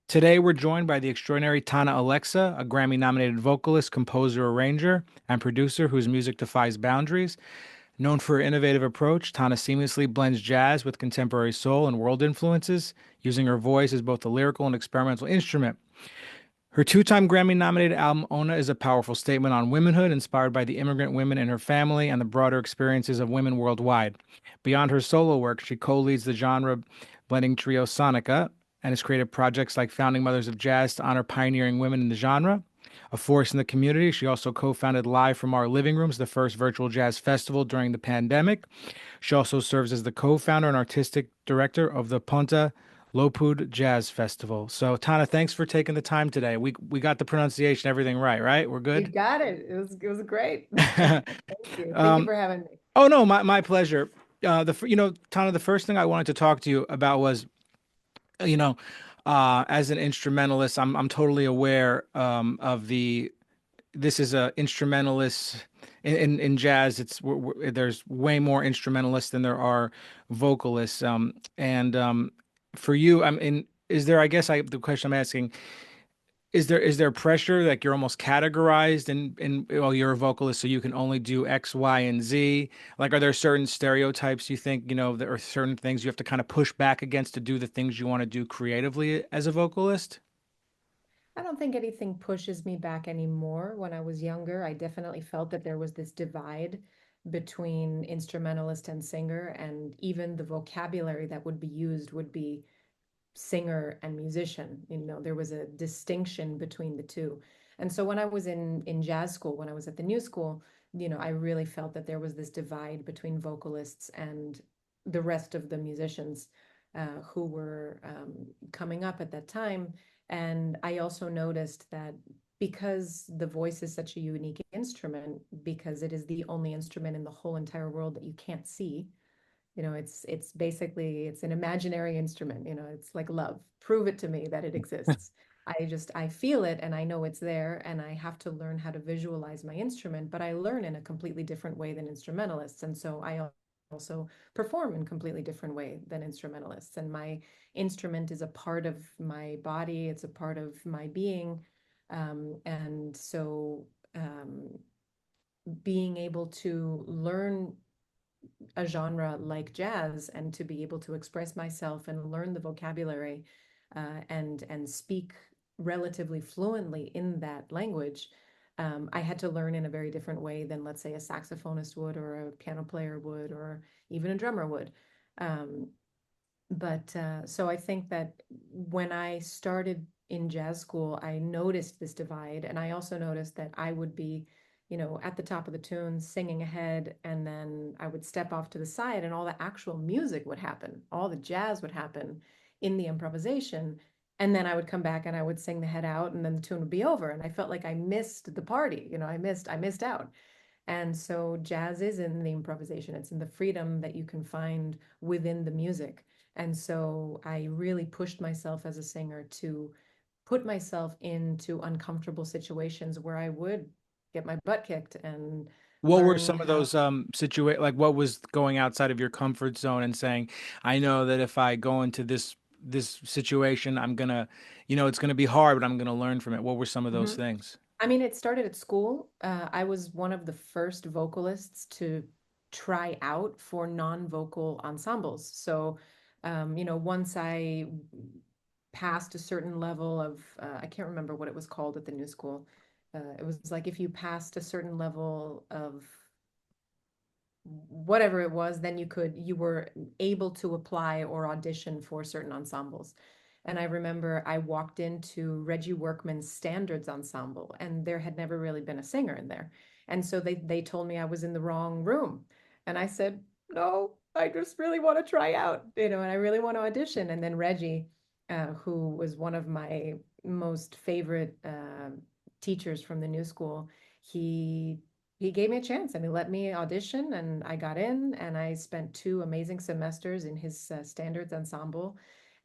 Today, we're joined by the extraordinary Thana Alexa, a Grammy-nominated vocalist, composer, arranger, and producer whose music defies boundaries. Known for her innovative approach, Tana seamlessly blends jazz with contemporary soul and world influences, using her voice as both a lyrical and experimental instrument. Her two-time Grammy-nominated album Ona is a powerful statement on womanhood, inspired by the immigrant women in her family and the broader experiences of women worldwide. Beyond her solo work, she co-leads the genre-blending trio SONICA and has created projects like Founding Mothers of Jazz to honor pioneering women in the genre. A force in the community, she also co-founded Live from Our Living Rooms, the first virtual jazz festival during the pandemic. She also serves as the co-founder and artistic director of the Ponta Lopud Jazz Festival. So, Tana, thanks for taking the time today. We got the pronunciation, everything right, right? We're You good. got it. It was great. Thank you. Thank you um, for having me. oh no, my pleasure. Tana, the first thing I wanted to talk to you about was, you know, as an instrumentalist, I'm totally aware of the this is a instrumentalist in jazz. There's way more instrumentalists than there are vocalists. And for you, I mean, is there? I guess the question I'm asking is there pressure, like you're almost categorized in well, you're a vocalist, so you can only do X, Y, and Z. Like, are there certain stereotypes you think, there are certain things you have to kind of push back against to do the things you want to do creatively as a vocalist? I don't think anything pushes me back anymore. When I was younger, I definitely felt that there was this divide between instrumentalist and singer, and even the vocabulary that would be used would be singer and musician. There was a distinction between the two. And so when I was in jazz school, when I was at the new school, I really felt that there was this divide between vocalists and the rest of the musicians who were coming up at that time. And I also noticed that because the voice is such a unique instrument, because it is the only instrument in the whole entire world that you can't see, it's basically it's an imaginary instrument. It's like love. Prove it to me that it exists. I feel it and I know it's there, and I have to learn how to visualize my instrument, but I learn in a completely different way than instrumentalists. And so I also perform in a completely different way than instrumentalists. And my instrument is a part of my body, it's a part of my being. And so being able to learn a genre like jazz and to be able to express myself and learn the vocabulary and speak relatively fluently in that language, I had to learn in a very different way than, let's say, a saxophonist would, or a piano player would, or even a drummer would. Um, but so I think that when I started in jazz school, I noticed this divide, and I also noticed that I would be, at the top of the tune, singing ahead, and then I would step off to the side, and all the actual music would happen, all the jazz would happen in the improvisation, and then I would come back and I would sing the head out, and then the tune would be over, and I felt like I missed the party. I missed out. And so jazz is in the improvisation. It's in the freedom that you can find within the music. And so I really pushed myself as a singer to put myself into uncomfortable situations where I would get my butt kicked and What were learn some of how. those like what was going outside of your comfort zone and saying, I know that if I go into this situation, I'm gonna, it's gonna be hard, but I'm gonna learn from it. What were some of those Mhm. things? I mean, it started at school. I was one of the first vocalists to try out for non-vocal ensembles. So, once I passed a certain level of, I can't remember what it was called at the new school. It was like if you passed a certain level of whatever it was, then you were able to apply or audition for certain ensembles. And I remember I walked into Reggie Workman's Standards Ensemble, and there had never really been a singer in there. And so they told me I was in the wrong room. And I said, no, I just really want to try out, and I really want to audition. And then Reggie, who was one of my most favorite teachers from the new school, he he gave me a chance and he let me audition, and I got in, and I spent 2 amazing semesters in his standards ensemble.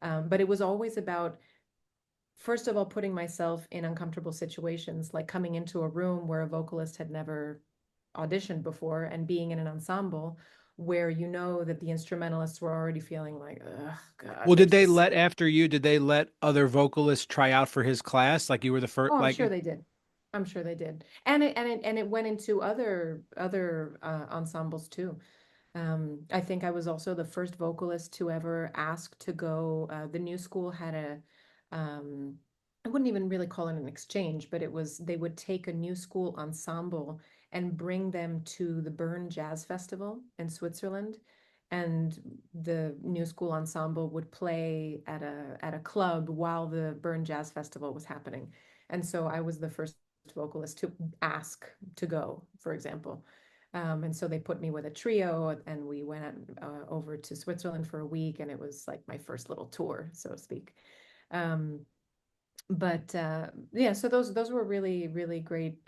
But it was always about, first of all, putting myself in uncomfortable situations, like coming into a room where a vocalist had never auditioned before and being in an ensemble where you know that the instrumentalists were already feeling like, oh God, Well, they're did they just let after you, did they let other vocalists try out for his class? Like you were the first, oh, I'm like, sure they did. I'm sure they did. And it went into other ensembles too. I think I was also the first vocalist to ever ask to go. The new school had I wouldn't even really call it an exchange, but it was they would take a new school ensemble and bring them to the Bern Jazz Festival in Switzerland. And the new school ensemble would play at a club while the Bern Jazz Festival was happening. And so I was the first vocalist to ask to go, for example. And so they put me with a trio, and we went over to Switzerland for a week, and it was like my first little tour, so to speak. Um, but yeah, so those were really, really great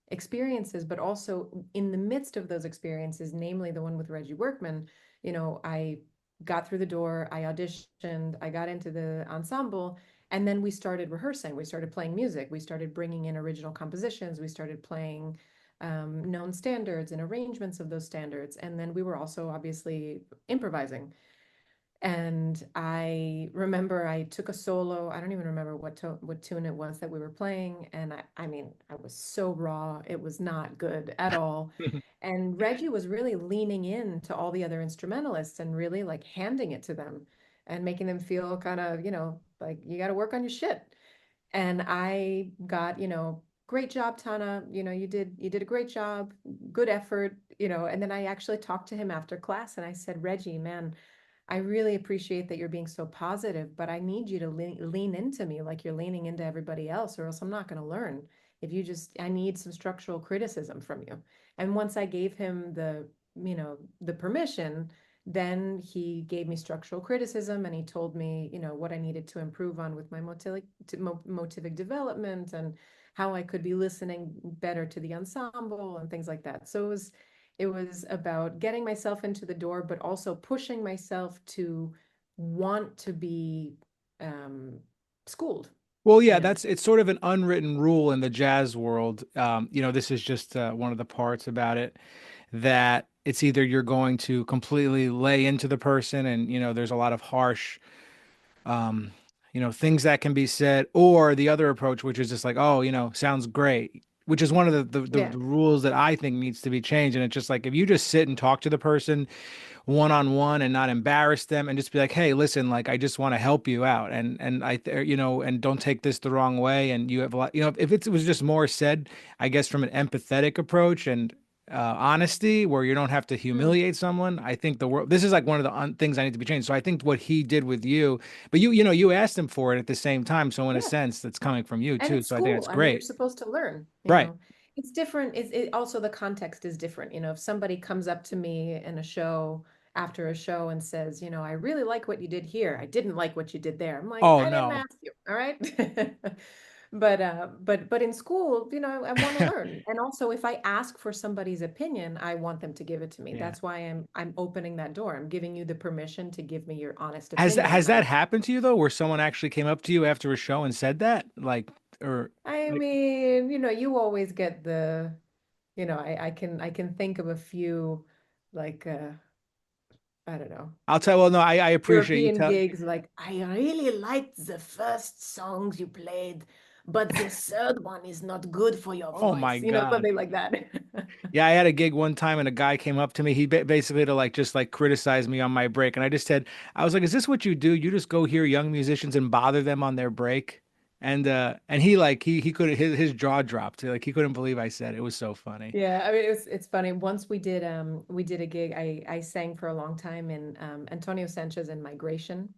experiences. But also in the midst of those experiences, namely the one with Reggie Workman, I got through the door, I auditioned, I got into the ensemble, and then we started rehearsing. We started playing music. We started bringing in original compositions. We started playing known standards and arrangements of those standards. And then we were also obviously improvising. And I remember I took a solo. I don't even remember what tune it was that we were playing. And I mean, I was so raw. It was not good at all. And Reggie was really leaning in to all the other instrumentalists and really like handing it to them and making them feel kind of, like you got to work on your shit. And I got, great job, Tana. You did a great job, good effort, and then I actually talked to him after class and I said, Reggie, man, I really appreciate that you're being so positive, but I need you to lean into me like you're leaning into everybody else, or else I'm not going to learn. I need some structural criticism from you. And once I gave him the permission, then he gave me structural criticism and he told me, what I needed to improve on with my motivic development and how I could be listening better to the ensemble and things like that. So it was about getting myself into the door, but also pushing myself to want to be um, schooled, well, you yeah, know? it's sort of an unwritten rule in the jazz world. This is just one of the parts about it that it's either you're going to completely lay into the person and, there's a lot of harsh, um, things that can be said, or the other approach, which is just like, oh, sounds great, which is one of Yeah. the rules that I think needs to be changed. And it's just like, if you just sit and talk to the person one on one and not embarrass them and just be like, hey, listen, like I just want to help you out, and and don't take this the wrong way. And you have a lot, if it was just more said, I guess from an empathetic approach and honesty, where you don't have to Mm. humiliate someone. I think the world. This is like one of the things I need to be changed. So I think what he did with you, but you asked him for it at the same time. So in a Yeah. sense, that's coming from you And too. it's So I think that's school. I mean, you're great. supposed to learn, Right. It's different. Also the context is different. If somebody comes up to me in a show after a show and says, I really like what you did here. I didn't like what you did there. I'm like, Oh I didn't no. ask you. All right. But in school, I want to learn. And also if I ask for somebody's opinion, I want them to give it to me. Yeah. That's why I'm opening that door. I'm giving you the permission to give me your honest Has that opinion. has And that happened to you though, where someone actually came up to you after a show and said that, like, or I like, mean, you always get I can think of a few like I don't know, I'll tell. Well, no, I appreciate you European tell. gigs like I really liked the first songs you played, but the third one is not good for your Oh my voice, God. something like that. Yeah, I had a gig one time and a guy came up to me. He basically to like just like criticize me on my break, and I just said, I was like, "Is this what you do? You just go hear young musicians and bother them on their break?" And he like he could his jaw dropped. Like he couldn't believe I said it. It was so funny. Yeah, I mean it's funny. Once we did a gig. I sang for a long time in Antonio Sanchez and Migration,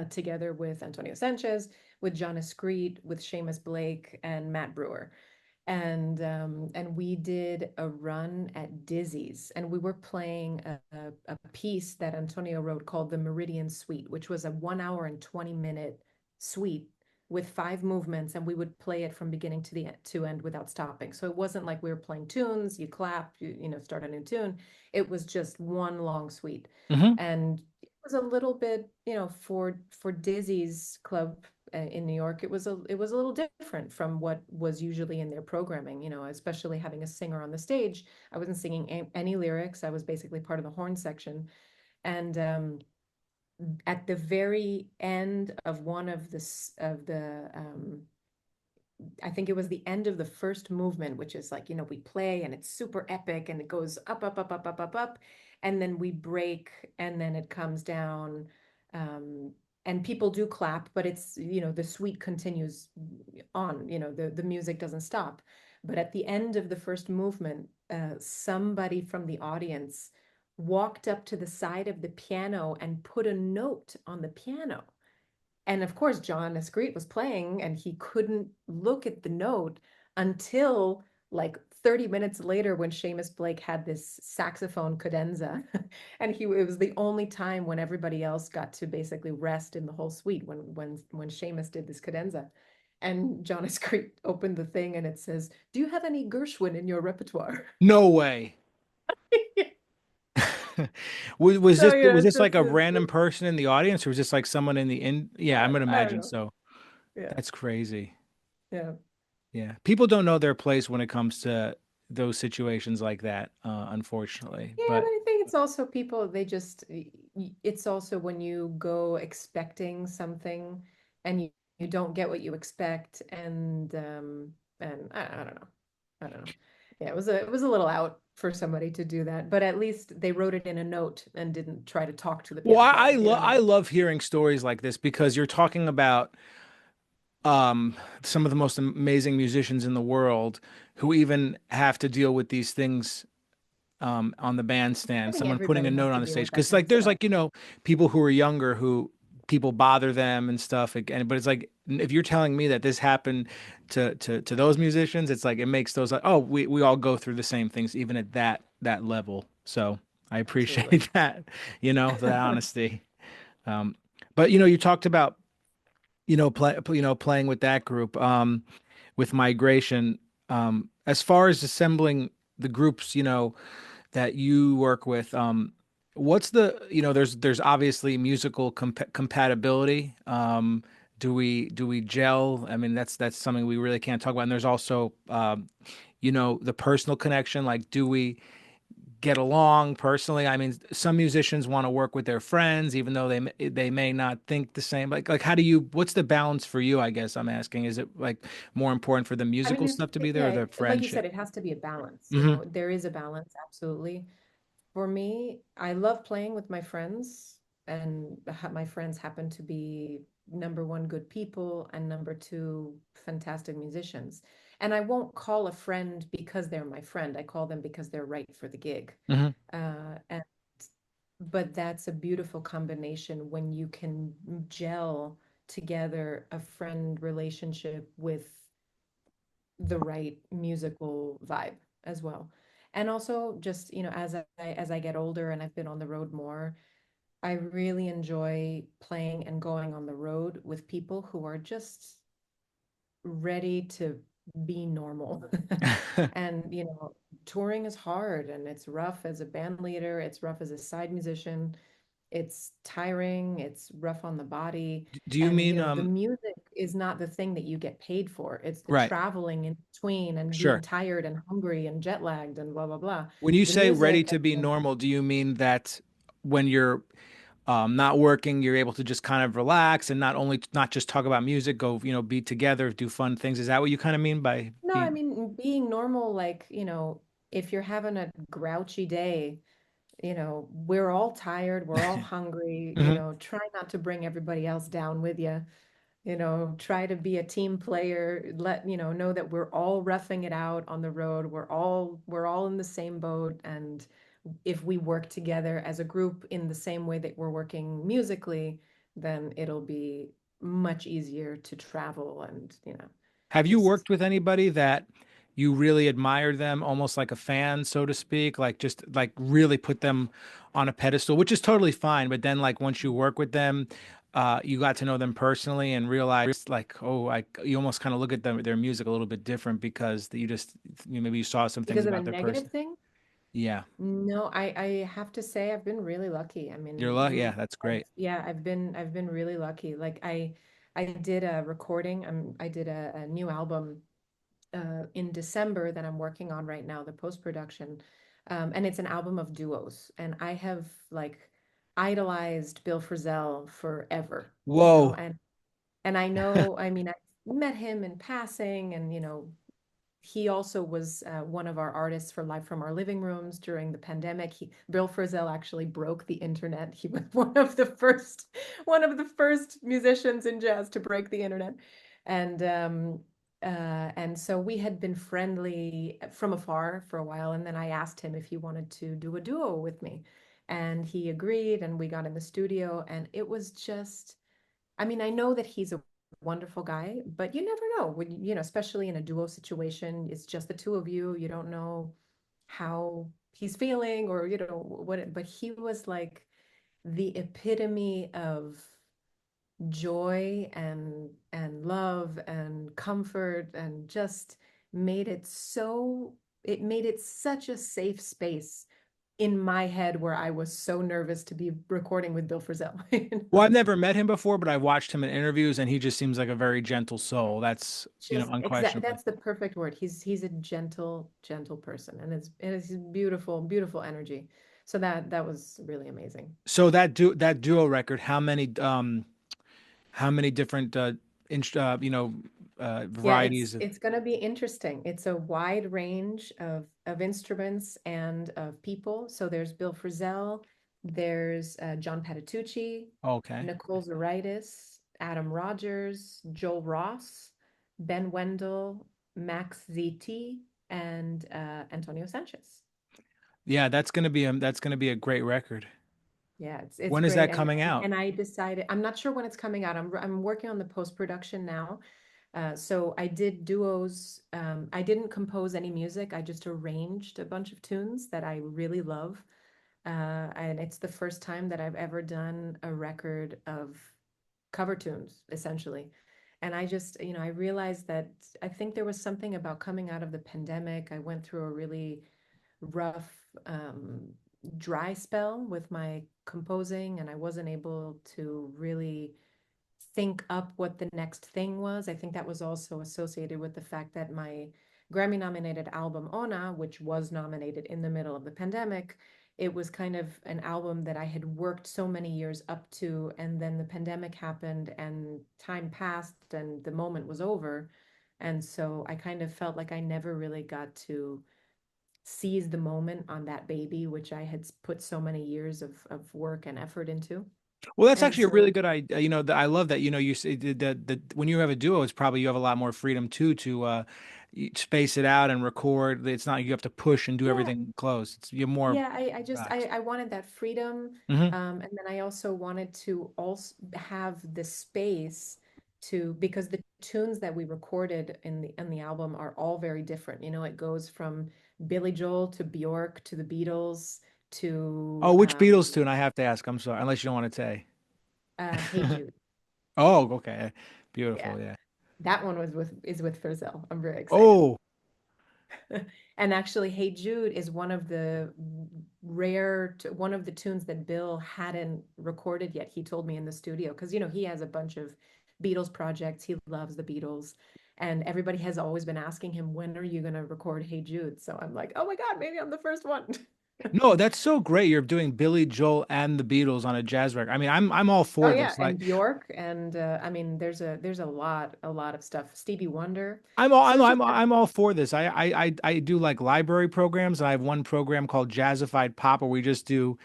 together with Antonio Sanchez, with John Escreet, with Seamus Blake, and Matt Brewer. And we did a run at Dizzy's, and we were playing a piece that Antonio wrote called the Meridian Suite, which was a 1 hour and 20-minute suite with 5 movements, and we would play it from beginning to the end without stopping. So it wasn't like we were playing tunes, you clap, start a new tune. It was just one long suite. Hmm. And it was a little bit, for Dizzy's club, in New York, it was a little different from what was usually in their programming, especially having a singer on the stage. I wasn't singing any lyrics. I was basically part of the horn section. And at the very end of one of the I think it was the end of the first movement, which is like, we play and it's super epic and it goes up, up, up, up, up, up, up, and then we break and then it comes down. Um, and people do clap, but it's, the suite continues on, the music doesn't stop. But at the end of the first movement, somebody from the audience walked up to the side of the piano and put a note on the piano. And of course, John Escreet was playing and he couldn't look at the note until like 30 minutes later when Seamus Blake had this saxophone cadenza. And it was the only time when everybody else got to basically rest in the whole suite when Seamus did this cadenza. And John Escreet opened the thing and it says, "Do you have any Gershwin in your repertoire?" No way. Was So, this was it's this like just a this, random person in the audience, or was this like someone in the in? Yeah, I'm gonna I don't imagine know. so. Yeah. That's crazy. Yeah. Yeah, people don't know their place when it comes to those situations like that, unfortunately. Yeah, but But I think it's also people, it's also when you go expecting something and you don't get what you expect and I don't know. I don't know. Yeah, it was a little out for somebody to do that, but at least they wrote it in a note and didn't try to talk to the well, piano player. You know what I I mean? love hearing stories like this because you're talking about some of the most amazing musicians in the world who even have to deal with these things on the I bandstand, think someone putting everybody a has note on to the deal stage. with that Because kind like of there's stuff. like, people who are younger who people bother them and stuff. And but it's like if you're telling me that this happened to those musicians, it's like it makes those like, oh, we all go through the same things, even at that level. So I Absolutely. appreciate that, the honesty. Um, but you talked about playing with that group with migration. As far as assembling the groups, that you work with, what's there's obviously musical compatibility. Do we gel? I mean, that's something we really can't talk about. And there's also the personal connection. Like, do we get along personally? I mean, some musicians want to work with their friends, even though they may not think the same. Like how do you? What's the balance for you? I guess I'm asking. Is it like more important for the I mean, musical stuff to be there or yeah, the like you friendship? said, it has to be a balance. Hmm. There is a balance, absolutely. For me, I love playing with my friends, and my friends happen to be number one, good people, and number two, fantastic musicians. And I won't call a friend because they're my friend. I call them because they're right for the gig. Hmm. And but that's a beautiful combination when you can gel together a friend relationship with the right musical vibe as well. And also just, as I get older and I've been on the road more, I really enjoy playing and going on the road with people who are just ready to be normal. And, touring is hard and it's rough as a band leader, it's rough as a side musician, it's tiring, it's rough on the body. Do you And, mean the music is not the thing that you get paid for. It's the right? traveling in between and being Sure. tired and hungry and jet lagged and blah, blah, blah. When you The say ready music, to be normal, do you mean that when you're not working, you're able to just kind of relax and not just talk about music, go, be together, do fun things? Is that what you kind of mean by no, I being? mean, being normal, like, if you're having a grouchy day, we're all tired, we're all hungry, Hmm. try not to bring everybody else down with you. Try to be a team player, let know that we're all roughing it out on the road, we're all in the same boat, and if we work together as a group in the same way that we're working musically, then it'll be much easier to travel and Have you just worked with anybody that you really admired them, almost like a fan, so to speak, like just like really put them on a pedestal, which is totally fine. But then like once you work with them, you got to know them personally and realized like, oh, you almost kind of look at their music a little bit different because you just maybe you saw some things because of a about their negative person. thing. Yeah. No, I have to say I've been really lucky. I You're mean, lucky. Yeah, that's great. I've been really lucky. Like I did a recording. I did a new album in December that I'm working on right now, the post-production. And it's an album of duos. And I have like idolized Bill Frisell forever, Whoa. and I know, I mean, I met him in passing, and he also was one of our artists for Live from Our Living Rooms during the pandemic. Bill Frisell actually broke the internet. He was one of the first musicians in jazz to break the internet, and so we had been friendly from afar for a while. And then I asked him if he wanted to do a duo with me, and he agreed. And we got in the studio, and it was just. I mean, I know that he's a wonderful guy, but you never know when, especially in a duo situation, it's just the two of you. You don't know how he's feeling or, what, but he was like the epitome of joy and love and comfort, and just it made it such a safe space in my head where I was so nervous to be recording with Bill Frisell. Well, I've never met him before, but I've watched him in interviews and he just seems like a very gentle soul. That's, Just unquestionably. that's the perfect word. He's a gentle person, and it's beautiful, beautiful energy. So that was really amazing. So that duo record, how many different Yeah, varieties of it's gonna be interesting. It's a wide range of instruments and of people. So there's Bill Frisell, there's John Patitucci, okay. Nicole Zaritis, Adam Rogers, Joel Ross, Ben Wendell, Max ZT, and Antonio Sanchez. Yeah, that's gonna be a great record. Yeah, it's When is great. that And coming out? and I decided, I'm not sure when it's coming out. I'm working on the post-production now. So I did duos. I didn't compose any music. I just arranged a bunch of tunes that I really love. And it's the first time that I've ever done a record of cover tunes, essentially. And I just, I realized that I think there was something about coming out of the pandemic. I went through a really rough, dry spell with my composing, and I wasn't able to really think up what the next thing was. I think that was also associated with the fact that my Grammy nominated album Ona, which was nominated in the middle of the pandemic, it was kind of an album that I had worked so many years up to, and then the pandemic happened and time passed and the moment was over. And so I kind of felt like I never really got to seize the moment on that baby, which I had put so many years of work and effort into. Well, that's And actually a really so good idea. I love that. You say that when you have a duo, it's probably you have a lot more freedom too to space it out and record. It's not you have to push and do yeah, everything close. It's you're more yeah, I just relaxed. I wanted that freedom. Hmm. And then I also wanted to also have the space to, because the tunes that we recorded in the album are all very different. It goes from Billy Joel to Bjork to the Beatles Oh, to which Beatles tune? I have to ask. I'm sorry, unless you don't want to say. Hey Jude. Oh, okay. Yeah, Beautiful. Yeah. that one is with Frizzell. I'm very excited. Oh, And actually, Hey Jude is one of the one of the tunes that Bill hadn't recorded yet. He told me in the studio, because he has a bunch of Beatles projects. He loves the Beatles. And everybody has always been asking him, when are you going to record Hey Jude? So I'm like, oh my God, maybe I'm the first one. no, that's so great. You're doing Billy Joel and the Beatles on a jazz record. I mean, I'm all Oh for yeah, this. and Like, Bjork, and I mean, there's a lot of stuff. Stevie Wonder. I'm all So it's just I'm all for this. I do like library programs, and I have one program called Jazzified Pop where we just do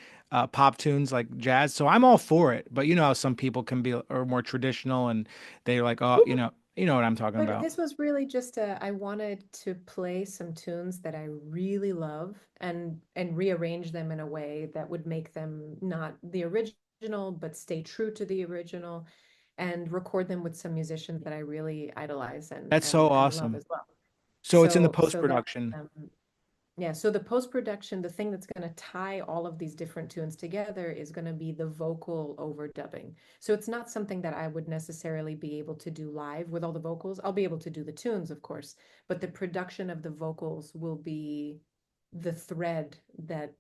pop tunes like jazz. So I'm all for it. But you know how some people can be or more traditional, and they're like, oh, you know what I'm talking But about. this was really just I wanted to play some tunes that I really love, and rearrange them in a way that would make them not the original, but stay true to the original, and record them with some musicians that I really idolize and That's so love awesome. as well. So it's in the So that post-production. yeah, so the post-production, the thing that's going to tie all of these different tunes together is going to be the vocal overdubbing. So it's not something that I would necessarily be able to do live with all the vocals. I'll be able to do the tunes, of course, but the production of the vocals will be the thread that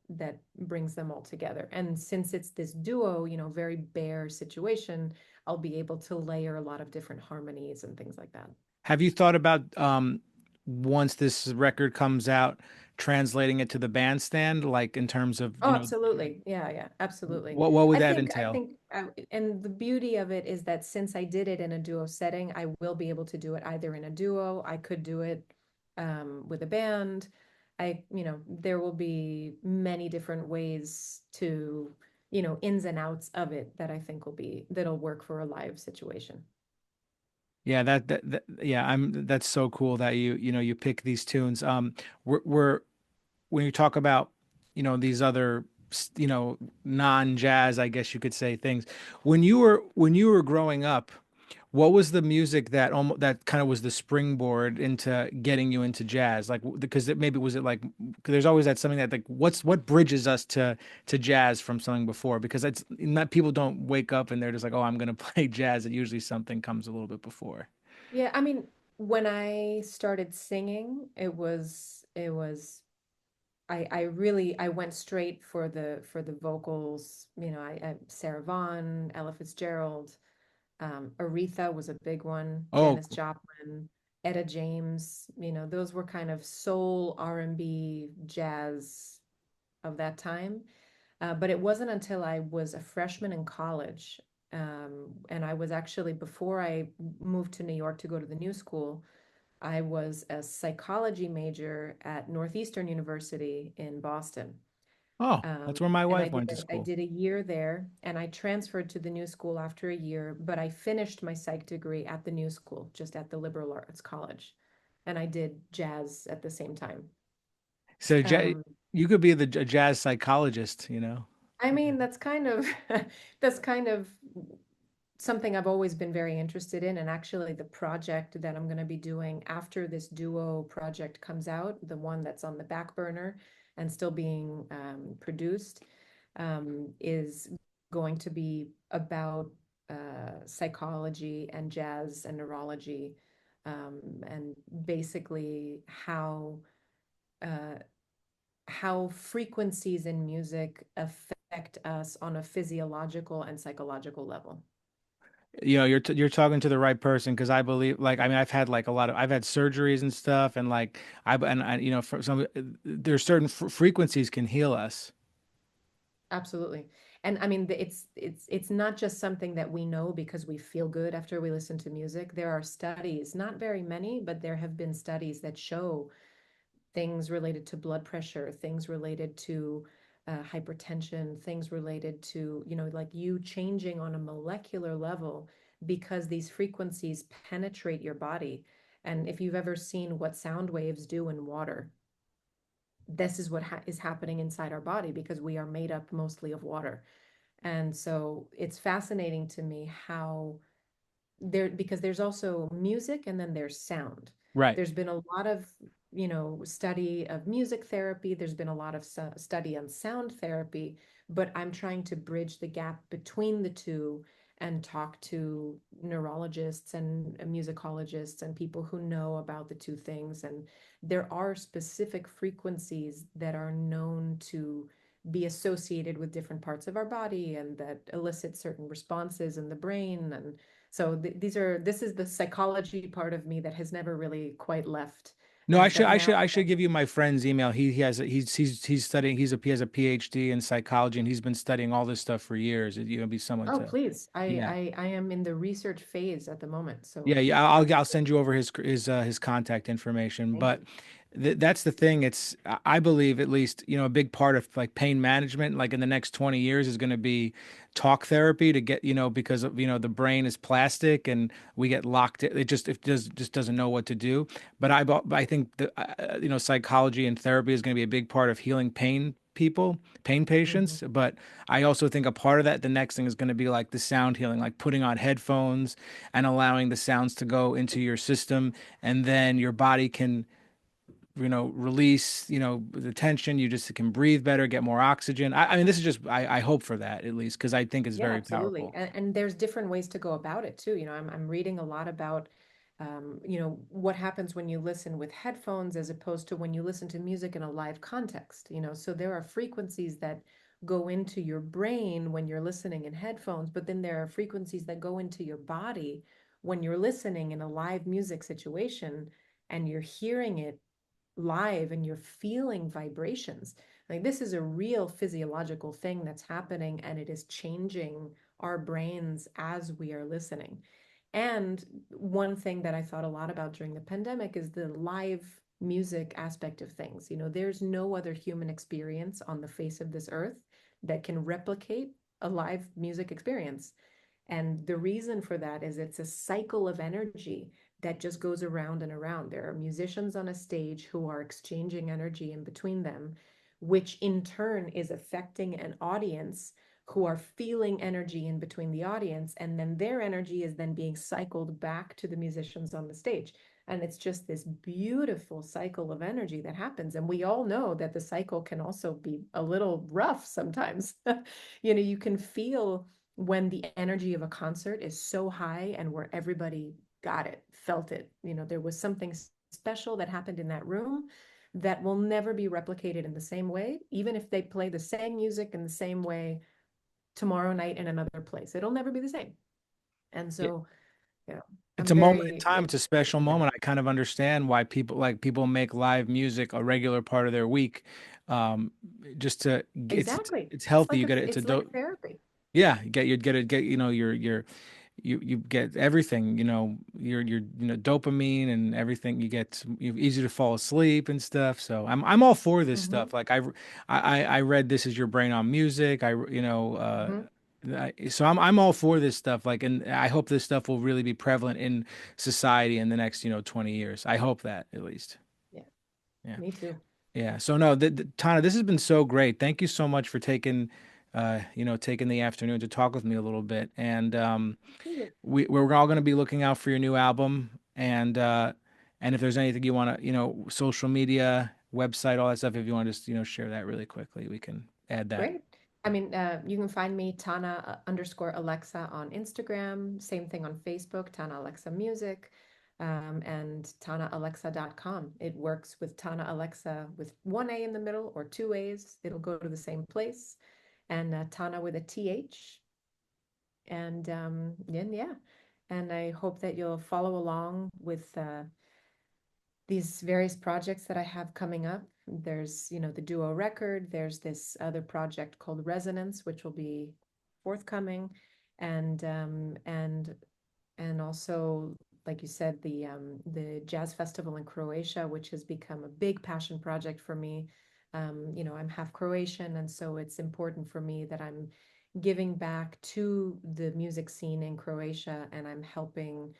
brings them all together. And since it's this duo, very bare situation, I'll be able to layer a lot of different harmonies and things like that. Have you thought about once this record comes out, translating it to the bandstand, like in terms of, Oh, absolutely. Yeah, yeah, absolutely. what would I that think, I entail? think, and the beauty of it is that since I did it in a duo setting, I will be able to do it either in a duo. I could do it with a band. There will be many different ways to, ins and outs of it that I think that'll work for a live situation. Yeah, yeah, that's so cool that you pick these tunes. We're when you talk about, these other, non-jazz, I guess you could say, things. When you were growing up, what was the music that almost that kind of was the springboard into getting you into jazz? Like, because maybe was it like, 'cause there's always that something that, like, what bridges us to jazz from something before? Because it's not, people don't wake up and they're just like, oh, I'm gonna play jazz. It usually something comes a little bit before. Yeah, I mean, when I started singing, I went straight for the vocals. Sarah Vaughan, Ella Fitzgerald, Aretha was a big one, Oh, Janis Joplin, Etta James. Those were kind of soul R&B jazz of that time. But it wasn't until I was a freshman in college, and I was actually before I moved to New York to go to the new school. I was a psychology major at Northeastern University in Boston. that's where my And wife went to I school. did a year there, and I transferred to the new school after a year, but I finished my psych degree at the new school, just at the liberal arts college. And I did jazz at the same time. So Um, you could be a jazz psychologist. I mean, that's kind of that's kind of something I've always been very interested in. And actually, the project that I'm going to be doing after this duo project comes out, the one that's on the back burner and still being produced, is going to be about psychology and jazz and neurology, and basically uh, how frequencies in music affect us on a physiological and psychological level. You're talking to the right person, because I believe, like, I mean, I've had surgeries and stuff, and like for some, there's certain frequencies can heal us. Absolutely. And I mean, it's not just something that we know because we feel good after we listen to music. There are studies, not very many, but there have been studies that show things related to blood pressure, things related to hypertension, things related to, like you changing on a molecular level because these frequencies penetrate your body. And if you've ever seen what sound waves do in water, this is what is happening inside our body because we are made up mostly of water. And so it's fascinating to me how because there's also music and then there's sound. Right. There's been a lot of, study of music therapy. There's been a lot of study on sound therapy, but I'm trying to bridge the gap between the two and talk to neurologists and musicologists and people who know about the two things. And there are specific frequencies that are known to be associated with different parts of our body and that elicit certain responses in the brain. And so this is the psychology part of me that has never really quite left. No, I should But I should now, I should give you my friend's email. He's studying. He has a PhD in psychology, and he's been studying all this stuff for years. Be someone oh, to. please, Yeah. I am in the research phase at the moment. Yeah, So yeah. I'll send you over his contact information. thank But you. that's the thing. I believe, at least, a big part of like pain management, like in the next 20 years, is going to be talk therapy to get, because of, the brain is plastic and we get locked. It just doesn't know what to do. But I think that, psychology and therapy is going to be a big part of healing pain Mhm. patients. But I also think a part of that, the next thing is going to be like the sound healing, like putting on headphones and allowing the sounds to go into your system, and then your body can, release, the tension. You just can breathe better, get more oxygen. I mean, this is just, I hope for that, at least, because I think it's Yeah, very absolutely. powerful. And there's different ways to go about it too. I'm reading a lot about What happens when you listen with headphones as opposed to when you listen to music in a live context, so there are frequencies that go into your brain when you're listening in headphones, but then there are frequencies that go into your body when you're listening in a live music situation and you're hearing it live and you're feeling vibrations. Like this is a real physiological thing that's happening, and it is changing our brains as we are listening. And one thing that I thought a lot about during the pandemic is the live music aspect of things. There's no other human experience on the face of this earth that can replicate a live music experience. And the reason for that is it's a cycle of energy that just goes around and around. There are musicians on a stage who are exchanging energy in between them, which in turn is affecting an audience who are feeling energy in between the audience. And then their energy is then being cycled back to the musicians on the stage. And it's just this beautiful cycle of energy that happens. And we all know that the cycle can also be a little rough sometimes. You can feel when the energy of a concert is so high and where everybody got it, felt it. There was something special that happened in that room that will never be replicated in the same way, even if they play the same music in the same way tomorrow night in another place. It'll never be the same. And Yeah. so, you know, It's I'm a moment in very time. It's a special yeah, moment. I kind of understand why people make live music a regular part of their week. Um, just to exactly. it's It's healthy. like You get it. It's a it's like therapy. yeah. You get everything. Your dopamine and everything. You easy to fall asleep and stuff. So I'm all for this Hmm. stuff. Like I read This Is Your Brain on Music. Hmm. So I'm all for this stuff. Like, and I hope this stuff will really be prevalent in society in the next 20 years. I hope that at least. Yeah, Yeah. me too. Yeah. So no, Tana, this has been so great. Thank you so much for taking the afternoon to talk with me a little bit. And we're all going to be looking out for your new album. And if there's anything you want to, social media, website, all that stuff, if you want to just, share that really quickly, we can add that. Great. I mean, you can find me Tana underscore Alexa on Instagram. Same thing on Facebook, Tana Alexa Music, and TanaAlexa.com. It works with Tana Alexa with one A in the middle or two A's. It'll go to the same place. And Tana with a TH. And then, yeah. And I hope that you'll follow along with these various projects that I have coming up. There's, the duo record. There's this other project called Resonance, which will be forthcoming, and also, like you said, the jazz festival in Croatia, which has become a big passion project for me. I'm half Croatian, and so it's important for me that I'm giving back to the music scene in Croatia, and I'm helping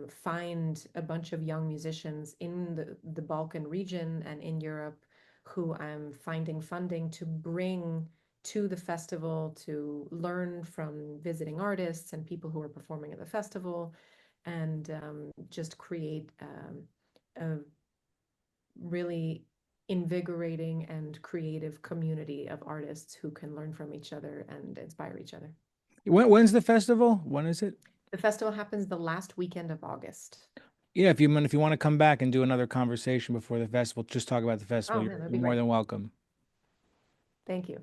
find a bunch of young musicians in the Balkan region and in Europe who I'm finding funding to bring to the festival to learn from visiting artists and people who are performing at the festival, and just create a really invigorating and creative community of artists who can learn from each other and inspire each other. When's the festival? When is it? The festival happens the last weekend of August. Yeah, if you want to come back and do another conversation before the festival, just talk about the festival. Oh You're, man, that'd you're be more great. than welcome. Thank you.